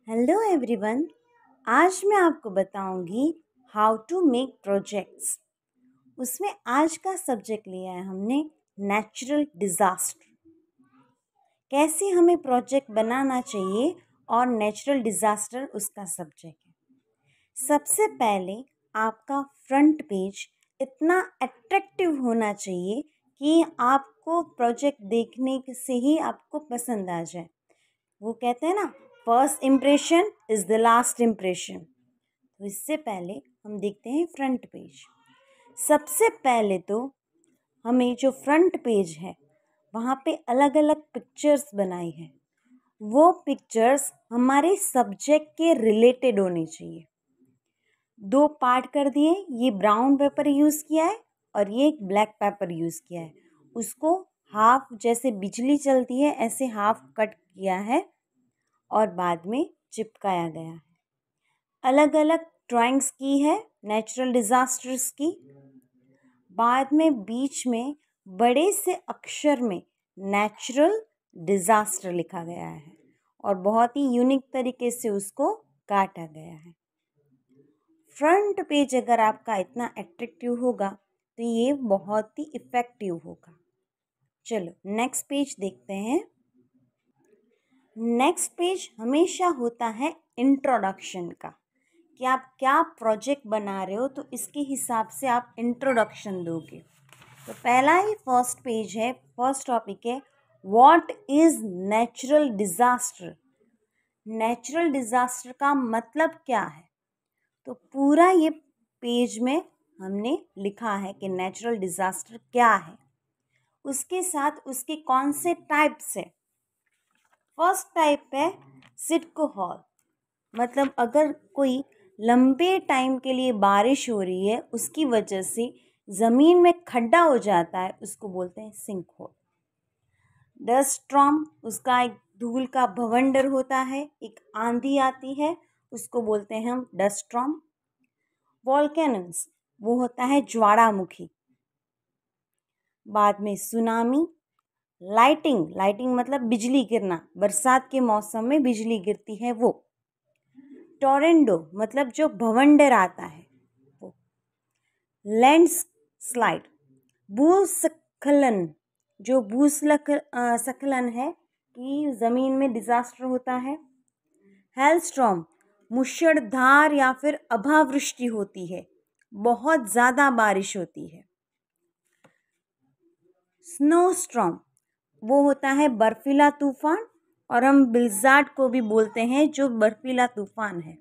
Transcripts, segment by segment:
Hello everyone. आज मैं आपको बताऊंगी हाउ टू मेक प्रोजेक्ट्स। उसमें आज का सब्जेक्ट लिया है हमने नेचुरल डिज़ास्टर। कैसे हमें प्रोजेक्ट बनाना चाहिए और नेचुरल डिज़ास्टर उसका सब्जेक्ट है। सबसे पहले आपका फ्रंट पेज इतना अट्रैक्टिव होना चाहिए कि आपको प्रोजेक्ट देखने से ही आपको पसंद आ जाए। वो कहते हैं ना, first impression is the last impression. तो इससे पहले हम देखते हैं फ्रंट पेज। सबसे पहले तो हमें जो फ्रंट पेज है वहाँ पे अलग अलग पिक्चर्स बनाई है। वो पिक्चर्स हमारे सब्जेक्ट के रिलेटेड होनी चाहिए। दो पार्ट कर दिए, ये ब्राउन पेपर यूज़ किया है और ये एक ब्लैक पेपर यूज़ किया है। उसको हाफ, जैसे बिजली चलती है ऐसे हाफ कट किया है और बाद में चिपकाया गया है। अलग अलग ड्राइंग्स की है नेचुरल डिज़ास्टर्स की। बाद में बीच में बड़े से अक्षर में नेचुरल डिज़ास्टर लिखा गया है और बहुत ही यूनिक तरीके से उसको काटा गया है। फ्रंट पेज अगर आपका इतना अट्रैक्टिव होगा तो ये बहुत ही इफ़ेक्टिव होगा। चलो नेक्स्ट पेज देखते हैं। नेक्स्ट पेज हमेशा होता है इंट्रोडक्शन का, कि आप क्या प्रोजेक्ट बना रहे हो तो इसके हिसाब से आप इंट्रोडक्शन दोगे। तो पहला ही फर्स्ट पेज है, फर्स्ट टॉपिक है what is natural disaster. Natural disaster का मतलब क्या है, तो पूरा ये पेज में हमने लिखा है कि नेचुरल डिज़ास्टर क्या है, उसके साथ उसके कौन से टाइप्स है। फर्स्ट टाइप है सिडको हॉल, मतलब अगर कोई लंबे टाइम के लिए बारिश हो रही है उसकी वजह से ज़मीन में खड्डा हो जाता है, उसको बोलते हैं सिंक होल। डस्ट स्टॉर्म, उसका एक धूल का भवंडर होता है, एक आंधी आती है, उसको बोलते हैं हम डस्ट स्टॉर्म। वॉल्केनोस, वो होता है ज्वालामुखी। बाद में सुनामी। लाइटिंग मतलब बिजली गिरना, बरसात के मौसम में बिजली गिरती है वो। टोरेंडो मतलब जो भवंडर आता है वो। लैंडस्लाइड, भूस्खलन, जो भूस्खलन है कि ज़मीन में डिज़ास्टर होता है। हेलस्टॉर्म, मूसलाधार या फिर अभावृष्टि होती है, बहुत ज़्यादा बारिश होती है। स्नोस्टॉर्म, वो होता है बर्फीला तूफान, और हम ब्लिज़ार्ड को भी बोलते हैं जो बर्फीला तूफान है।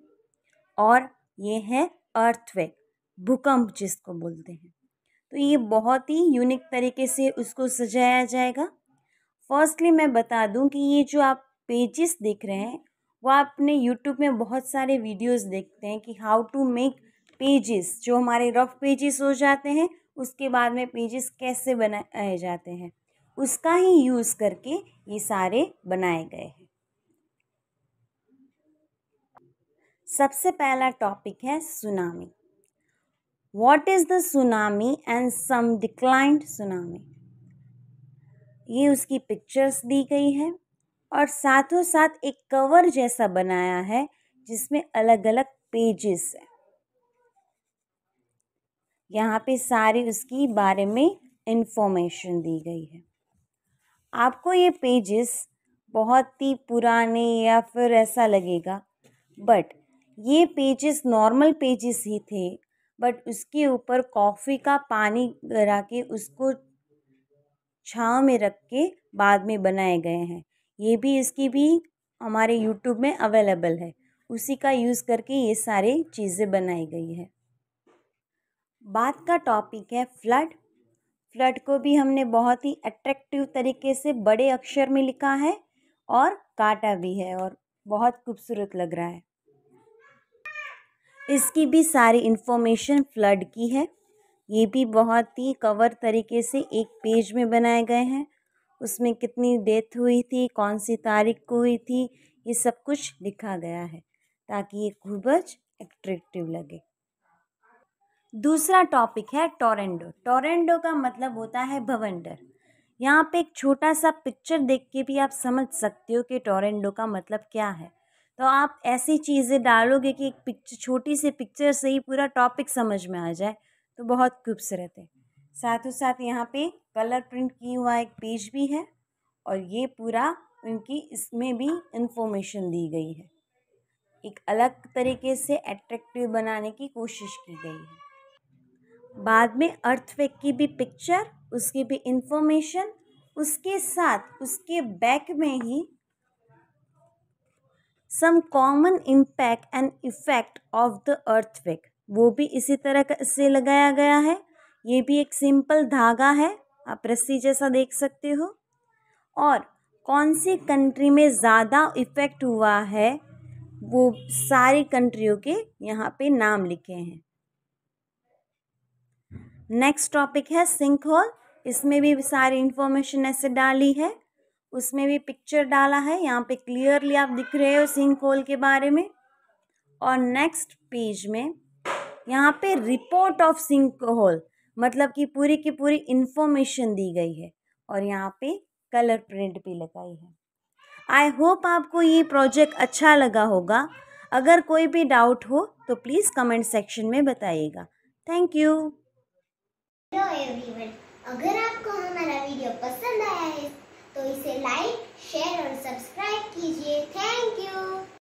और ये है अर्थक्वेक, भूकंप जिसको बोलते हैं। तो ये बहुत ही यूनिक तरीके से उसको सजाया जाएगा। फर्स्टली मैं बता दूं कि ये जो आप पेजेस देख रहे हैं वो आप अपने यूट्यूब में बहुत सारे वीडियोस देखते हैं कि हाउ टू मेक पेजेस, जो हमारे रफ पेजेस हो जाते हैं उसके बाद में पेजेस कैसे बनाए जाते हैं, उसका ही यूज़ करके ये सारे बनाए गए हैं। सबसे पहला टॉपिक है tsunami. What is the tsunami and some declined tsunami. ये उसकी पिक्चर्स दी गई है और साथों साथ एक कवर जैसा बनाया है जिसमें अलग अलग पेजेस है। यहाँ पे सारी उसकी बारे में इंफॉर्मेशन दी गई है। आपको ये पेजेस बहुत ही पुराने या फिर ऐसा लगेगा, बट ये पेजेस नॉर्मल पेजेस ही थे, बट उसके ऊपर कॉफ़ी का पानी गिरा के उसको छाँव में रख के बाद में बनाए गए हैं। ये भी इसकी भी हमारे यूट्यूब में अवेलेबल है, उसी का यूज़ करके ये सारी चीज़ें बनाई गई है। बात का टॉपिक है फ्लड। फ्लड को भी हमने बहुत ही अट्रैक्टिव तरीके से बड़े अक्षर में लिखा है और काटा भी है और बहुत खूबसूरत लग रहा है। इसकी भी सारी इन्फॉर्मेशन फ्लड की है। ये भी बहुत ही कवर तरीके से एक पेज में बनाए गए हैं। उसमें कितनी डेथ हुई थी, कौन सी तारीख को हुई थी, ये सब कुछ लिखा गया है ताकि ये खूब अट्रैक्टिव लगे। दूसरा टॉपिक है टोरेंडो। टोरेंडो का मतलब होता है भवंडर। यहाँ पे एक छोटा सा पिक्चर देख के भी आप समझ सकते हो कि टोरेंडो का मतलब क्या है। तो आप ऐसी चीज़ें डालोगे कि एक पिक्चर, छोटी सी पिक्चर से ही पूरा टॉपिक समझ में आ जाए, तो बहुत खूबसूरत है। साथ ही साथ यहाँ पे कलर प्रिंट किया हुआ एक पेज भी है और ये पूरा उनकी इसमें भी इंफॉर्मेशन दी गई है। एक अलग तरीके से अट्रैक्टिव बनाने की कोशिश की गई है। बाद में अर्थक्वेक की भी पिक्चर, उसकी भी इंफॉर्मेशन, उसके साथ उसके बैक में ही some common impact and effect of the earthquake, वो भी इसी तरह से लगाया गया है। ये भी एक सिंपल धागा है, आप रस्सी जैसा देख सकते हो। और कौन सी कंट्री में ज़्यादा इफ़ेक्ट हुआ है, वो सारी कंट्रियों के यहाँ पे नाम लिखे हैं। नेक्स्ट टॉपिक है सिंक होल। इसमें भी सारी इंफॉर्मेशन ऐसे डाली है, उसमें भी पिक्चर डाला है। यहाँ पे क्लियरली आप दिख रहे हो सिंक होल के बारे में। और नेक्स्ट पेज में यहाँ पे रिपोर्ट ऑफ सिंक होल, मतलब कि पूरी की पूरी इंफॉर्मेशन दी गई है और यहाँ पे कलर प्रिंट भी लगाई है। आई होप आपको ये प्रोजेक्ट अच्छा लगा होगा। अगर कोई भी डाउट हो तो प्लीज़ कमेंट सेक्शन में बताइएगा। Thank you. हेलो एवरीवन, अगर आपको हमारा वीडियो पसंद आया है तो इसे लाइक, शेयर और सब्सक्राइब कीजिए। Thank you.